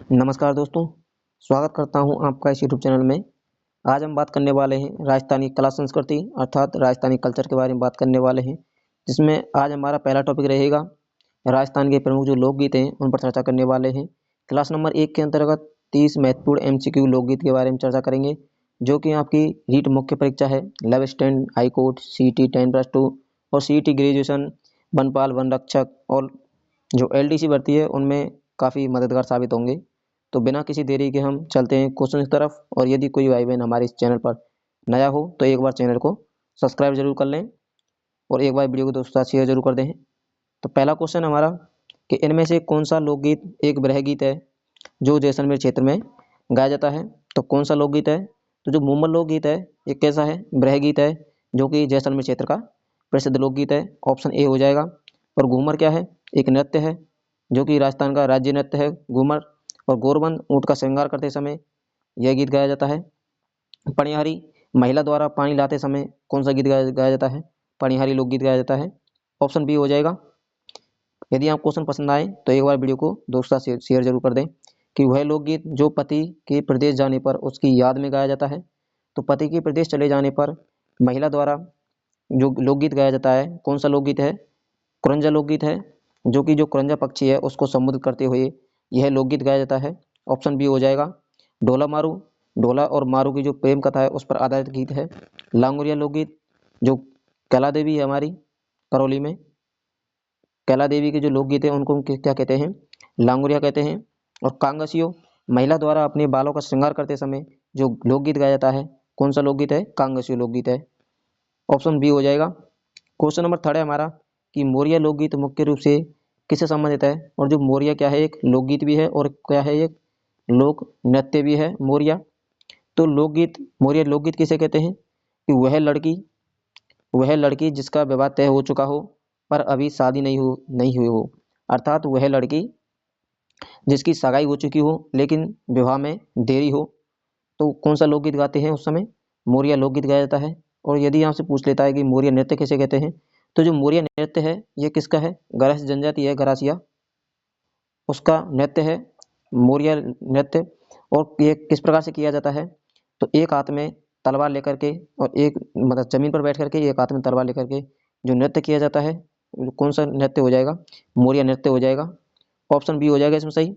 नमस्कार दोस्तों, स्वागत करता हूं आपका इस यूट्यूब चैनल में। आज हम बात करने वाले हैं राजस्थानी कला संस्कृति अर्थात राजस्थानी कल्चर के बारे में बात करने वाले हैं, जिसमें आज हमारा पहला टॉपिक रहेगा राजस्थान के प्रमुख जो लोकगीत हैं उन पर चर्चा करने वाले हैं। क्लास नंबर 1 के अंतर्गत 30 महत्वपूर्ण एमसीक्यू लोकगीत के बारे में चर्चा करेंगे, जो कि आपकी रीट मुख्य परीक्षा है, 11 स्टैंड, हाईकोर्ट, सीईटी 10+2 और सीईटी ग्रेजुएशन, वनपाल, वन रक्षक और जो एलडीसी भर्ती है उनमें काफ़ी मददगार साबित होंगे। तो बिना किसी देरी के हम चलते हैं क्वेश्चन की तरफ। और यदि कोई भाई बहन हमारे इस चैनल पर नया हो तो एक बार चैनल को सब्सक्राइब जरूर कर लें और एक बार वीडियो को दोस्तों के साथ शेयर जरूर कर दें। तो पहला क्वेश्चन हमारा कि इनमें से कौन सा लोकगीत एक ब्रह गीत है जो जैसलमेर क्षेत्र में गाया जाता है। तो कौन सा लोकगीत है? तो जो मूमल लोकगीत है ये कैसा है? ब्रह गीत है, जो कि जैसलमेर क्षेत्र का प्रसिद्ध लोकगीत है। ऑप्शन ए हो जाएगा। और घूमर क्या है? एक नृत्य है जो कि राजस्थान का राज्य नृत्य है घूमर। और गोरबंद ऊँट का श्रृंगार करते समय यह गीत गाया जाता है। पणिहारी महिला द्वारा पानी लाते समय कौन सा गीत गाया जाता है? पणिहारी लोकगीत गाया जाता है। ऑप्शन बी हो जाएगा। यदि आप क्वेश्चन पसंद आए तो एक बार वीडियो को दोस्तों से शेयर जरूर कर दें कि वह लोकगीत जो पति के प्रदेश जाने पर उसकी याद में गाया जाता है। तो पति के प्रदेश चले जाने पर महिला द्वारा जो लोकगीत गाया जाता है, कौन सा लोकगीत है? कुरंजा लोकगीत है, जो कि जो कुरंजा पक्षी है उसको संबोधित करते हुए यह लोकगीत गाया जाता है। ऑप्शन बी हो जाएगा। ढोला मारू, ढोला और मारू की जो प्रेम कथा है उस पर आधारित गीत है। लांगुरिया लोकगीत, जो कैला देवी है हमारी करौली में, कैला देवी के जो लोकगीत है उनको हम क्या कहते हैं? लांगुरिया कहते हैं। और कांगसियो महिला द्वारा अपने बालों का श्रृंगार करते समय जो लोकगीत गाया जाता है, कौन सा लोकगीत है? कांगसियो लोकगीत है। ऑप्शन बी हो जाएगा। क्वेश्चन नंबर 3 है हमारा कि मोरिया लोकगीत मुख्य रूप से किससे संबंधित है? और जो मोरिया क्या है? एक लोकगीत भी है और क्या है? एक लोक नृत्य भी है मोरिया। तो लोकगीत, मोरिया लोकगीत किसे कहते हैं? कि वह लड़की जिसका विवाह तय हो चुका हो पर अभी शादी नहीं हुई हो, अर्थात वह लड़की जिसकी सगाई हो चुकी हो लेकिन विवाह में देरी हो, तो कौन सा लोकगीत गाते हैं उस समय? मोरिया लोकगीत गाया जाता है। और यदि आपसे पूछ लेता है कि मोरिया नृत्य किसे कहते हैं, तो जो मोरिया नृत्य है ये किसका है? गरासिया जनजाति है, गरासिया उसका नृत्य है मोरिया नृत्य। और ये किस प्रकार से किया जाता है? तो एक हाथ में तलवार लेकर के और एक मतलब जमीन पर बैठ करके एक हाथ में तलवार लेकर के जो नृत्य किया जाता है, कौन सा नृत्य हो जाएगा? मोरिया नृत्य हो जाएगा। ऑप्शन बी हो जाएगा इसमें सही।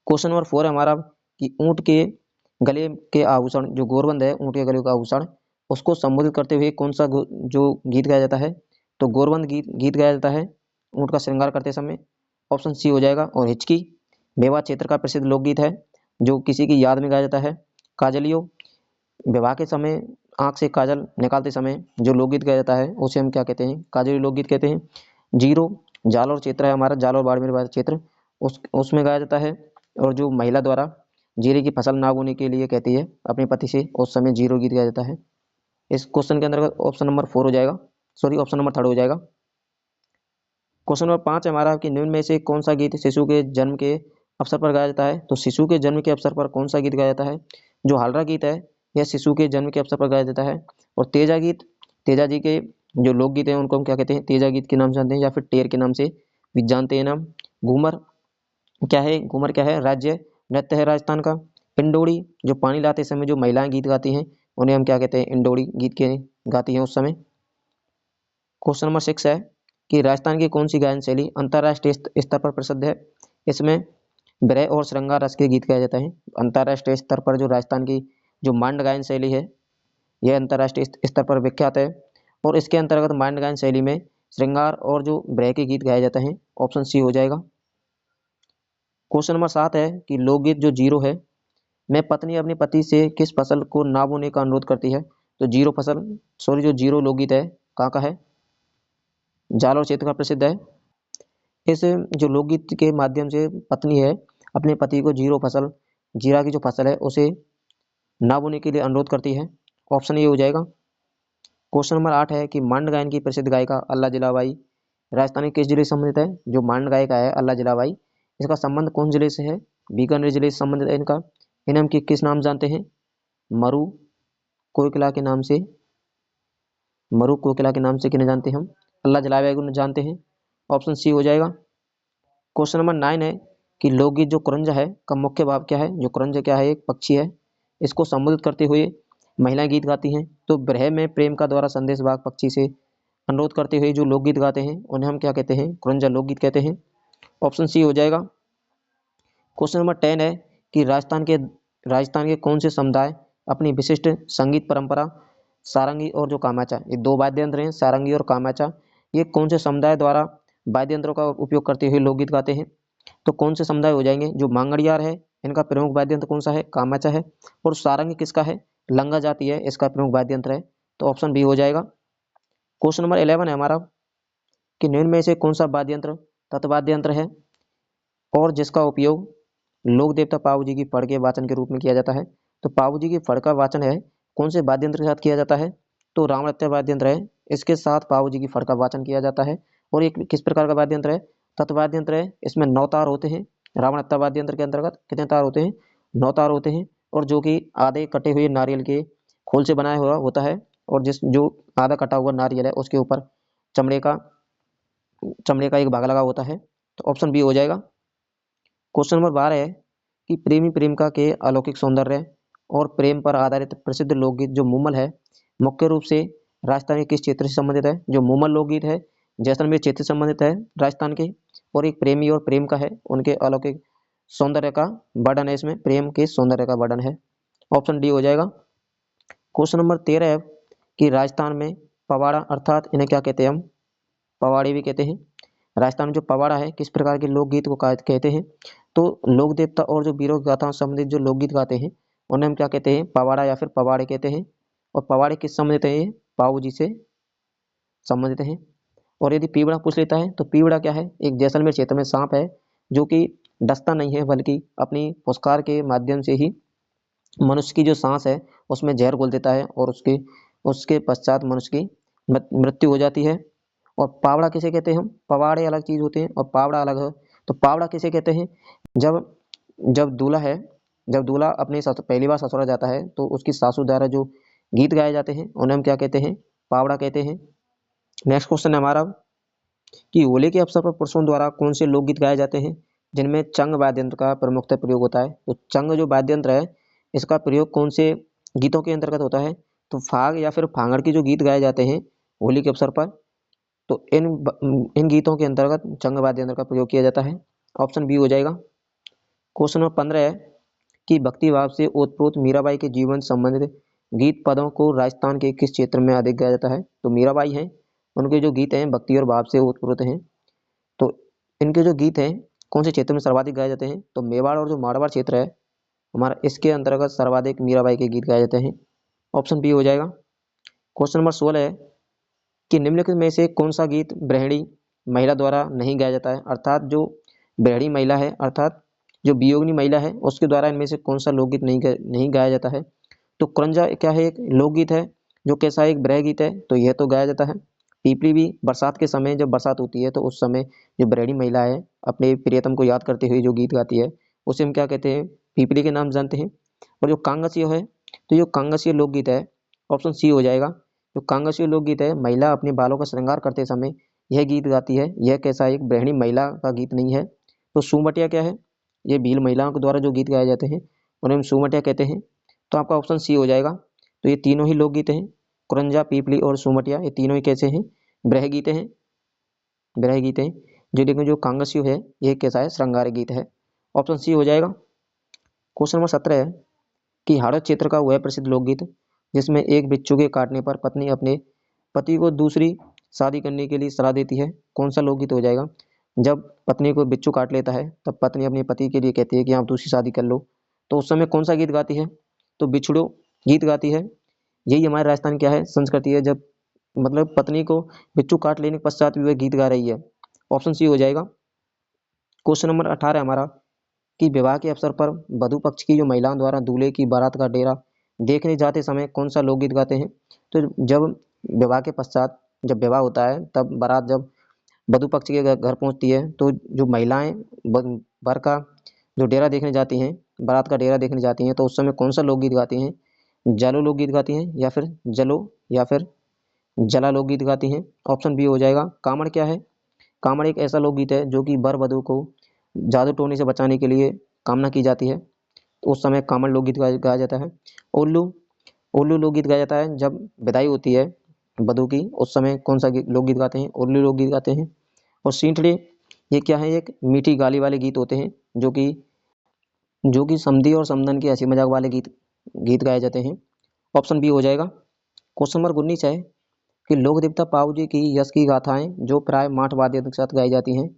क्वेश्चन नंबर 4 है हमारा कि ऊंट के गले के आभूषण, जो गोरबंद है ऊंट के गले का आभूषण, उसको संबोधित करते हुए कौन सा जो गीत गाया जाता है? तो गोरबंद गीत गाया जाता है ऊंट का श्रृंगार करते समय। ऑप्शन सी हो जाएगा। और हिचकी मेवात क्षेत्र का प्रसिद्ध लोकगीत है जो किसी की याद में गाया जाता है। काजलियो विवाह के समय आंख से काजल निकालते समय जो लोकगीत गाया जाता है उसे हम क्या कहते हैं? काजली लोकगीत कहते हैं। जीरो जालौर क्षेत्र है हमारा, जालौर बाड़मेर क्षेत्र, उसमें गाया जाता है। और जो महिला द्वारा जीरे की फसल ना बोने के लिए कहती है अपने पति से, उस समय जीरो गीत गाया जाता है। इस क्वेश्चन के अंतर्गत ऑप्शन नंबर 4 हो जाएगा, सॉरी ऑप्शन नंबर 3 हो जाएगा। क्वेश्चन नंबर 5 है हमारा कि निम्न में से कौन सा गीत शिशु के जन्म के अवसर पर गाया जाता है? तो शिशु के जन्म के अवसर पर कौन सा गीत गाया जाता है? जो हालरा गीत है यह शिशु के जन्म के अवसर पर गाया जाता है। और तेजा गीत, तेजा जी के जो लोकगीत हैं उनको हम क्या कहते हैं? तेजा गीत के नाम से जानते हैं या फिर टेर के नाम से भी जानते हैं नाम। घूमर क्या है? घूमर क्या है? राज्य नृत्य है राजस्थान का। इंडोड़ी जो पानी लाते समय जो महिलाएं गीत गाती हैं उन्हें हम क्या कहते हैं? इंडोड़ी गीत के गाती हैं उस समय। क्वेश्चन नंबर 6 है कि राजस्थान की कौन सी गायन शैली अंतर्राष्ट्रीय स्तर पर प्रसिद्ध है? इसमें ब्रह और श्रृंगार रस के गीत गाए जाते हैं। अंतर्राष्ट्रीय स्तर पर जो राजस्थान की जो मांड गायन शैली है यह अंतर्राष्ट्रीय स्तर पर विख्यात है। और इसके अंतर्गत मांड गायन शैली में श्रृंगार और जो ब्रह के गीत गाए जाते हैं। ऑप्शन सी हो जाएगा। क्वेश्चन नंबर 7 है कि लोकगीत जो जीरो है, मैं पत्नी अपने पति से किस फसल को ना बोने का अनुरोध करती है? तो जीरो फसल, सॉरी जो जीरो लोकगीत है कहाँ का है? जालौर क्षेत्र का प्रसिद्ध है। इस जो लोकगीत के माध्यम से पत्नी है अपने पति को जीरो फसल, जीरा की जो फसल है उसे ना बोने के लिए अनुरोध करती है। ऑप्शन ये हो जाएगा। क्वेश्चन नंबर 8 है कि मांड गायन की प्रसिद्ध गायिका अल्लाह जिलाबाई राजस्थान के किस जिले से संबंधित है? जो मांड गायिका है अल्लाह जिलाबाई, इसका संबंध कौन जिले से है? बीकानेर जिले से संबंधित है इनका। इन्हें हम किस नाम जानते हैं? मरु कोकिला के नाम से, मरु कोकिला के नाम से किन्हें जानते हैं हम? अल्लाह जलाबाई को जानते हैं। ऑप्शन सी हो जाएगा। क्वेश्चन नंबर 9 है कि लोकगीत जो क्रंज है का मुख्य भाव क्या है। जो क्रंज क्या है, एक पक्षी है, इसको संबोधित करते हुए महिलाएं गीत गाती हैं। तो विरह में प्रेम का द्वारा संदेश वाहक पक्षी से अनुरोध करते हुए जो लोकगीत गाते हैं उन्हें हम क्या कहते हैं, क्रंज लोकगीत कहते हैं। ऑप्शन सी हो जाएगा। क्वेश्चन नंबर 10 है कि राजस्थान के कौन से समुदाय अपनी विशिष्ट संगीत परंपरा सारंगी और जो कामाचा, ये दो वाद्य यंत्र हैं, सारंगी और कामाचा, ये कौन से समुदाय द्वारा वाद्य यंत्रों का उपयोग करते हुए लोकगीत गाते हैं। तो कौन से समुदाय हो जाएंगे, जो मांगड़ियार है इनका प्रमुख वाद्य यंत्र कौन सा है, कामाचा है। और सारंगी किसका है, लंगा जाति है, इसका प्रमुख वाद्य यंत्र है। तो ऑप्शन बी हो जाएगा। क्वेश्चन नंबर 11 है हमारा कि निम्न में से कौन सा वाद्य यंत्र तत्वाद्य यंत्र है और जिसका उपयोग लोक देवता पाऊ जी की फड़ के वाचन के रूप में किया जाता है। तो पाऊ जी की फड़ का वाचन है कौन से वाद्य यंत्र के साथ किया जाता है, तो रावण हत्या वाद्य यंत्र है, इसके साथ पाऊ जी की फड़ का वाचन किया जाता है। और एक किस प्रकार का वाद्य यंत्र है, तत्वाद्य यंत्र है, इसमें 9 तार होते हैं। रावण हत्या वाद्य यंत्र के अंतर्गत कितने तार होते हैं, 9 तार होते हैं। और जो कि आधे कटे हुए नारियल के खोल से बनाया हुआ होता है, और जो आधा कटा हुआ नारियल है उसके ऊपर चमड़े का एक भाग लगा होता है। तो ऑप्शन बी हो जाएगा। क्वेश्चन नंबर 12 है कि प्रेमी प्रेमिका के अलौकिक सौंदर्य और प्रेम पर आधारित प्रसिद्ध लोकगीत जो मुमल है मुख्य रूप से राजस्थान के किस क्षेत्र से संबंधित है। जो मुमल लोकगीत है जैसलमेर क्षेत्र से संबंधित है राजस्थान के, और एक प्रेमी और प्रेम का है, उनके अलौकिक सौंदर्य का वर्णन है, इसमें प्रेम के सौंदर्य का वर्णन है। ऑप्शन डी हो जाएगा। क्वेश्चन नंबर 13 है कि राजस्थान में पवाड़ा अर्थात इन्हें क्या कहते हैं, हम पवाड़ी भी कहते हैं। राजस्थान में जो पवाड़ा है किस प्रकार के लोकगीत को कहते हैं, तो लोक देवता और जो वीरों गाथाओं से संबंधित जो लोकगीत गाते हैं उन्हें हम क्या कहते हैं, पवाड़ा या फिर पवाड़े कहते हैं। और पवाड़े किस संबंधित है, ये पाऊ जी से संबंधित है। और यदि पीवड़ा पूछ लेता है तो पीवड़ा क्या है, एक जैसलमेर क्षेत्र में सांप है जो कि डसता नहीं है बल्कि अपनी फुसकार के माध्यम से ही मनुष्य की जो सांस है उसमें जहर घोल देता है, और उसके उसके पश्चात मनुष्य की मृत्यु हो जाती है। और पावड़ा किसे कहते हैं, हम पवाड़े अलग चीज होते हैं और पावड़ा अलग है। तो पावड़ा किसे कहते हैं, जब जब दूल्हा है, जब दूल्हा अपने पहली बार ससुराल जाता है तो उसकी सासू द्वारा जो गीत गाए जाते हैं उन्हें हम क्या कहते हैं, पावड़ा कहते हैं। नेक्स्ट क्वेश्चन है हमारा कि होली के अवसर पर पुरुषों द्वारा कौन से लोकगीत गाए जाते हैं जिनमें चंग वाद्य यंत्र का प्रमुखतः प्रयोग होता है। तो चंग जो वाद्य यंत्र है इसका प्रयोग कौन से गीतों के अंतर्गत होता है, तो फाग या फिर फांगड़ के जो गीत गाए जाते हैं होली के अवसर पर, तो इन गीतों के अंतर्गत चंग वाद्य यंत्र का प्रयोग किया जाता है। ऑप्शन बी हो जाएगा। क्वेश्चन नंबर 15 है कि भक्ति भाव से ओतप्रोत मीराबाई के जीवन संबंधित गीत पदों को राजस्थान के किस क्षेत्र में अधिक गाया जाता है। तो मीराबाई हैं, उनके जो गीत हैं भक्ति और भाव से ओतप्रोत हैं। तो इनके जो गीत हैं कौन से क्षेत्र में सर्वाधिक गाए जाते हैं, तो मेवाड़ और जो मारवाड़ क्षेत्र है हमारा, इसके अंतर्गत सर्वाधिक मीराबाई के गीत गाए जाते हैं। ऑप्शन बी हो जाएगा। क्वेश्चन नंबर 16 है कि निम्नलिखित में से कौन सा गीत गृहिणी महिला द्वारा नहीं गाया जाता है, अर्थात जो गृहिणी महिला है अर्थात जो वियोगिनी महिला है उसके द्वारा इनमें से कौन सा लोकगीत नहीं गाया जाता है। तो क्रंजा क्या है, एक लोकगीत है जो कैसा एक ब्रह गीत है, तो यह तो गाया जाता है। पीपली भी बरसात के समय जब बरसात होती है तो उस समय जो गृहिणी महिला है अपने प्रियतम को याद करते हुए जो गीत गाती है उसे हम क्या कहते हैं, पीपली के नाम जानते हैं। और जो कांगसियो है, तो जो कांगसियो लोकगीत है ऑप्शन सी हो जाएगा। जो कांगसियो लोकगीत है महिला अपने बालों का श्रृंगार करते समय यह गीत गाती है, यह कैसा एक गृहिणी महिला का गीत नहीं है। तो सुमटिया क्या है, ये भील महिलाओं के द्वारा जो गीत गाए जाते हैं उन्हें हम सुमटिया कहते हैं। तो आपका ऑप्शन सी हो जाएगा। तो ये तीनों ही लोकगीत हैं, कुरंजा, पीपली और सुमटिया, ये तीनों ही कैसे हैं, ब्रह गीत हैं, ब्रह गीत हैं। जो लेकिन जो कांगसियो है ये कैसा है, श्रृंगार गीत है। ऑप्शन सी हो जाएगा। क्वेश्चन नंबर 17 है कि हाड़ौत क्षेत्र का वह प्रसिद्ध लोकगीत जिसमें एक बिच्छू के काटने पर पत्नी अपने पति को दूसरी शादी करने के लिए सलाह देती है, कौन सा लोकगीत हो जाएगा। जब पत्नी को बिच्छू काट लेता है तब पत्नी अपने पति के लिए कहती है कि आप दूसरी शादी कर लो, तो उस समय कौन सा गीत गाती है, तो बिछड़ो गीत गाती है। यही हमारे राजस्थान क्या है संस्कृति है, जब मतलब पत्नी को बिच्छू काट लेने के पश्चात भी वह गीत गा रही है। ऑप्शन सी हो जाएगा। क्वेश्चन नंबर 18 हमारा कि विवाह के अवसर पर वधु पक्ष की जो महिलाओं द्वारा दूल्हे की बारात का डेरा देखने जाते समय कौन सा लोकगीत गाते हैं। तो जब विवाह के पश्चात जब विवाह होता है तब बारात जब वधु पक्ष के घर पहुंचती है तो जो महिलाएं वर का जो डेरा देखने जाती हैं, बारात का डेरा देखने जाती हैं, तो उस समय कौन सा लोकगीत गाती हैं, जालो लोकगीत गाती हैं या फिर जलो या फिर जला लोकगीत गाती हैं। ऑप्शन बी हो जाएगा। कामड़ क्या है, कामड़ एक ऐसा लोकगीत है जो कि वर वधु को जादू टोने से बचाने के लिए कामना की जाती है, तो उस समय कामन लोकगीत गाया जाता है। उल्लू उल्लू लोकगीत गाया जाता है जब विदाई होती है वधू की, उस समय कौन सा लोकगीत गाते हैं? उल्लू लोकगीत गाते हैं। और सींठड़े, ये क्या है? एक मीठी गाली वाले गीत होते हैं जो कि समधी और समधन के हंसी मजाक वाले गीत गीत गाए जाते हैं। ऑप्शन बी हो जाएगा। क्वेश्चन नंबर 19 है कि लोक देवता पाऊ जी की यश की गाथाएं जो प्राय माठ वाद्य के साथ गाई जाती हैं,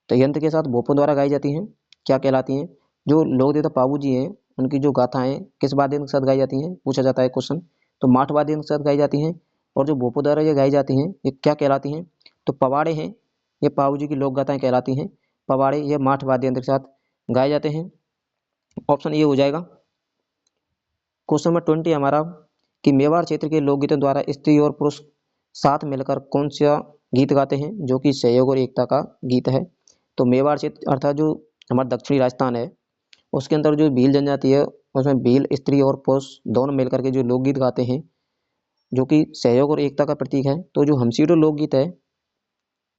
तो यंत्र के साथ भोपों द्वारा गाई जाती हैं, क्या कहलाती हैं? जो लोक देवता पाऊ जी हैं उनकी जो गाथाएं किस वाद्य के साथ गाई जाती हैं, पूछा जाता है क्वेश्चन। तो माठ वाद्य के साथ गाई जाती हैं। और जो भोपों द्वारा ये गाई जाती हैं ये क्या कहलाती हैं? तो पवाड़े हैं, ये पाऊ जी की लोक गाथाएं कहलाती हैं। पवाड़े ये माठ वाद्य यंत्र के साथ गाए जाते हैं। ऑप्शन ए हो जाएगा। क्वेश्चन नंबर 20 हमारा कि मेवाड़ क्षेत्र के लोकगीतों द्वारा स्त्री और पुरुष साथ मिलकर कौन सा गीत गाते हैं जो कि सहयोग और एकता का गीत है? तो मेवाड़ क्षेत्र अर्थात जो हमारा दक्षिणी राजस्थान है उसके अंदर जो भील जनजाति है उसमें भील स्त्री और पुरुष दोनों मिलकर के जो लोकगीत गाते हैं जो कि सहयोग और एकता का प्रतीक है। तो जो हमसीटो लोकगीत है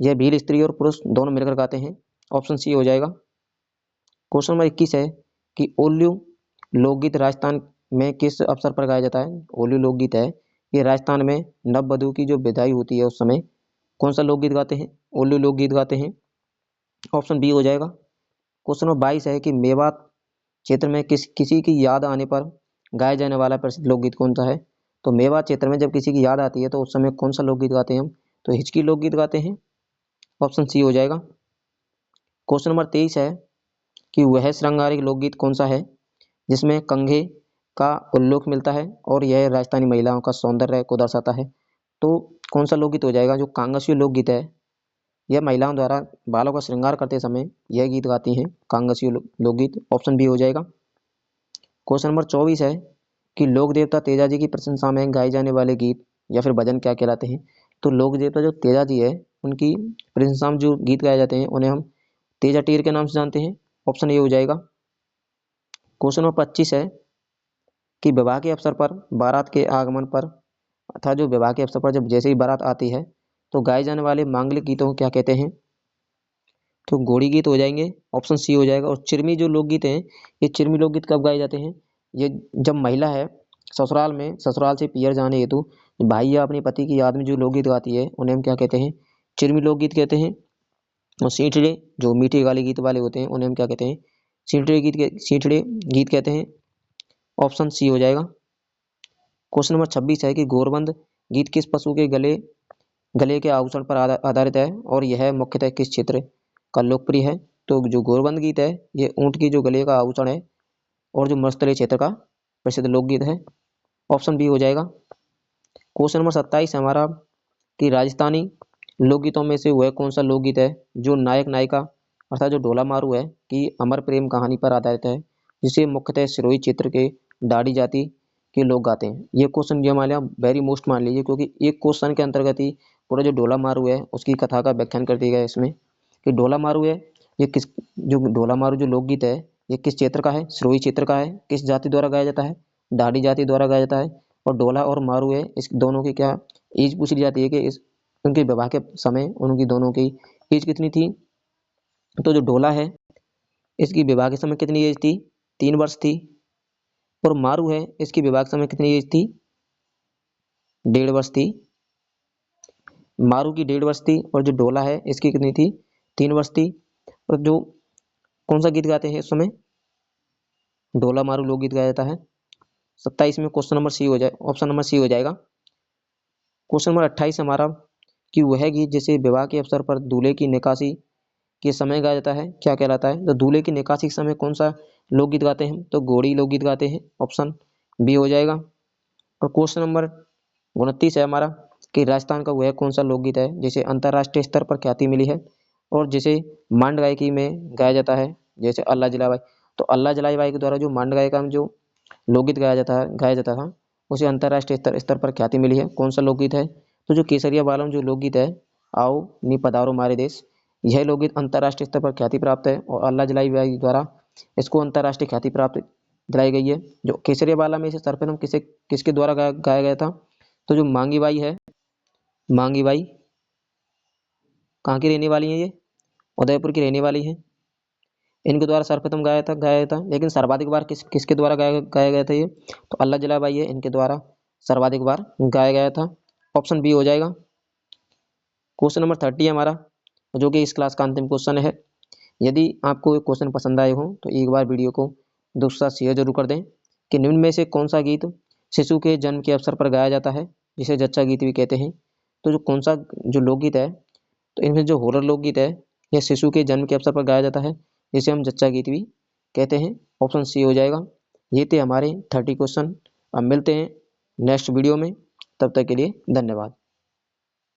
यह भील स्त्री और पुरुष दोनों मिलकर गाते हैं। ऑप्शन सी हो जाएगा। क्वेश्चन नंबर 21 है कि ओल्यू लोकगीत राजस्थान में किस अवसर पर गाया जाता है? ओल्यू लोकगीत है ये राजस्थान में नववधु की जो विदाई होती है उस समय कौन सा लोकगीत गाते हैं? ओल्यू लोकगीत गाते हैं। ऑप्शन बी हो जाएगा। क्वेश्चन नंबर 22 है कि मेवात क्षेत्र में किसी की याद आने पर गाया जाने वाला प्रसिद्ध लोकगीत कौन सा है? तो मेवात क्षेत्र में जब किसी की याद आती है तो उस समय कौन सा लोकगीत गाते हैं हम? तो हिचकी लोकगीत गाते हैं। ऑप्शन सी हो जाएगा। क्वेश्चन नंबर 23 है कि वह श्रृंगारिक लोकगीत कौन सा है जिसमें कंघे का उल्लेख मिलता है और यह राजस्थानी महिलाओं का सौंदर्य को दर्शाता है? तो कौन सा लोकगीत हो जाएगा? जो कांगसी लोकगीत है यह महिलाओं द्वारा बालों का श्रृंगार करते समय यह गीत गाती हैं, कांगसी लोकगीत। ऑप्शन बी हो जाएगा। क्वेश्चन नंबर 24 है कि लोक देवता तेजा जी की प्रशंसा में गाए जाने वाले गीत या फिर भजन क्या कहलाते हैं? तो लोक देवता जो तेजा जी है उनकी प्रशंसा में जो गीत गाए जाते हैं उन्हें हम तेजा टीर के नाम से जानते हैं। ऑप्शन ए हो जाएगा। क्वेश्चन नंबर 25 है कि विवाह के अवसर पर बारात के आगमन पर अर्थात जो विवाह के अवसर पर जब जैसे ही बारात आती है तो गाए जाने वाले मांगलिक गीतों को क्या कहते हैं? तो घोड़ी गीत हो जाएंगे। ऑप्शन सी हो जाएगा। और चिरमी जो लोकगीत हैं ये चिरमी लोकगीत कब गाए जाते हैं? ये जब महिला है ससुराल से पियर जाने हेतु भाई या अपने पति की याद में जो लोकगीत गाती है उन्हें हम क्या कहते हैं? चिरमी लोकगीत कहते हैं। और सींठड़े जो मीठे गाली गीत वाले होते हैं उन्हें हम क्या कहते हैं? सींठड़े गीत कहते हैं। ऑप्शन सी हो जाएगा। क्वेश्चन नंबर 26 है कि गोरबंद गीत किस पशु के गले गले के आभूषण पर आधारित है और यह मुख्यतः किस क्षेत्र का लोकप्रिय है? तो जो गोरबंद गीत है ये ऊंट की जो गले का आभूषण है और जो मरुस्थलीय क्षेत्र का प्रसिद्ध लोकगीत है। ऑप्शन बी हो जाएगा। क्वेश्चन नंबर 27 है हमारा कि राजस्थानी लोकगीतों में से वह कौन सा लोकगीत है जो नायक नायिका अर्थात जो ढोला मारू है कि अमर प्रेम कहानी पर आधारित है जिसे मुख्यतः सिरोही क्षेत्र के दाढ़ी जाति के लोग गाते हैं? ये क्वेश्चन जो हमारे यहाँ वेरी मोस्ट मान लीजिए क्योंकि एक क्वेश्चन के अंतर्गत ही पूरा जो ढोला मारू है उसकी कथा का व्याख्यान कर दिया गया है इसमें कि ढोला मारू है ये किस जो ढोला मारू जो लोकगीत है ये किस क्षेत्र का है? सिरोही क्षेत्र का है। किस जाति द्वारा गाया जाता है? दाढ़ी जाति द्वारा गाया जाता है। और ढोला और मारू है इस दोनों की क्या एज पूछ ली जाती है कि इस उनके विवाह के समय उनकी दोनों की एज कितनी थी? तो जो ढोला है इसकी विवाह के समय कितनी एज थी? 3 वर्ष थी। और मारू है इसकी विवाह के समय कितनी एज थी? 1.5 वर्ष थी। मारू की 1.5 वर्ष थी और जो ढोला है इसकी कितनी थी? 3 वर्ष थी। और जो कौन सा गीत गाते हैं इस समय? ढोला मारू लोकगीत गाया जाता है। 27 में क्वेश्चन नंबर सी हो जाए ऑप्शन नंबर सी हो जाएगा। क्वेश्चन नंबर 28 हमारा कि वह गीत जिसे विवाह के अवसर पर दूल्हे की निकासी के समय गाया जाता है क्या कहलाता है? तो दूल्हे की निकासी के समय कौन सा लोकगीत गाते हैं? तो घोड़ी लोकगीत गाते हैं। ऑप्शन बी हो जाएगा। और क्वेश्चन नंबर 29 है हमारा कि राजस्थान का वह कौन सा लोकगीत है जिसे अंतर्राष्ट्रीय स्तर पर ख्याति मिली है और जिसे मांड गायकी में गाया जाता है जैसे अल्लाह जलाबाई? तो अल्लाह जलाबाई के द्वारा जो मांड गायिका में जो लोकगीत गाया जाता था उसे अंतर्राष्ट्रीय स्तर पर ख्याति मिली है। कौन सा लोकगीत है? तो जो केसरिया बालम जो लोकगीत है आओ नी पधारो मारे देश यह लोकगीत अंतर्राष्ट्रीय स्तर पर ख्याति प्राप्त है और अल्लाह जलाबाई द्वारा इसको अंतर्राष्ट्रीय ख्याति प्राप्त दिलाई गई है। जो केसरिया बाला में से सर्वप्रथम किसके द्वारा गाया गया था? तो जो मांगी बाई है मांगी बाई कहाँ की रहने वाली है? ये उदयपुर की रहने वाली है। इनके द्वारा सर्वप्रथम गाया था। लेकिन सर्वाधिक बार किसके द्वारा गाया गया था ये? तो अल्लाह जलाबाई है, इनके द्वारा सर्वाधिक बार गाया गया था। ऑप्शन बी हो जाएगा। क्वेश्चन नंबर 30 है हमारा, जो कि इस क्लास का अंतिम क्वेश्चन है। यदि आपको ये क्वेश्चन पसंद आए हो तो एक बार वीडियो को दोस्तों शेयर जरूर कर दें कि निम्न में से कौन सा गीत शिशु के जन्म के अवसर पर गाया जाता है, जिसे जच्चा गीत भी कहते हैं। तो जो कौन सा जो लोकगीत है, तो इनमें जो हॉरर लोकगीत है यह शिशु के जन्म के अवसर पर गाया जाता है, जिसे हम जच्चा गीत भी कहते हैं। ऑप्शन सी हो जाएगा। ये थे हमारे 30 क्वेश्चन। अब मिलते हैं नेक्स्ट वीडियो में, तब तक के लिए धन्यवाद।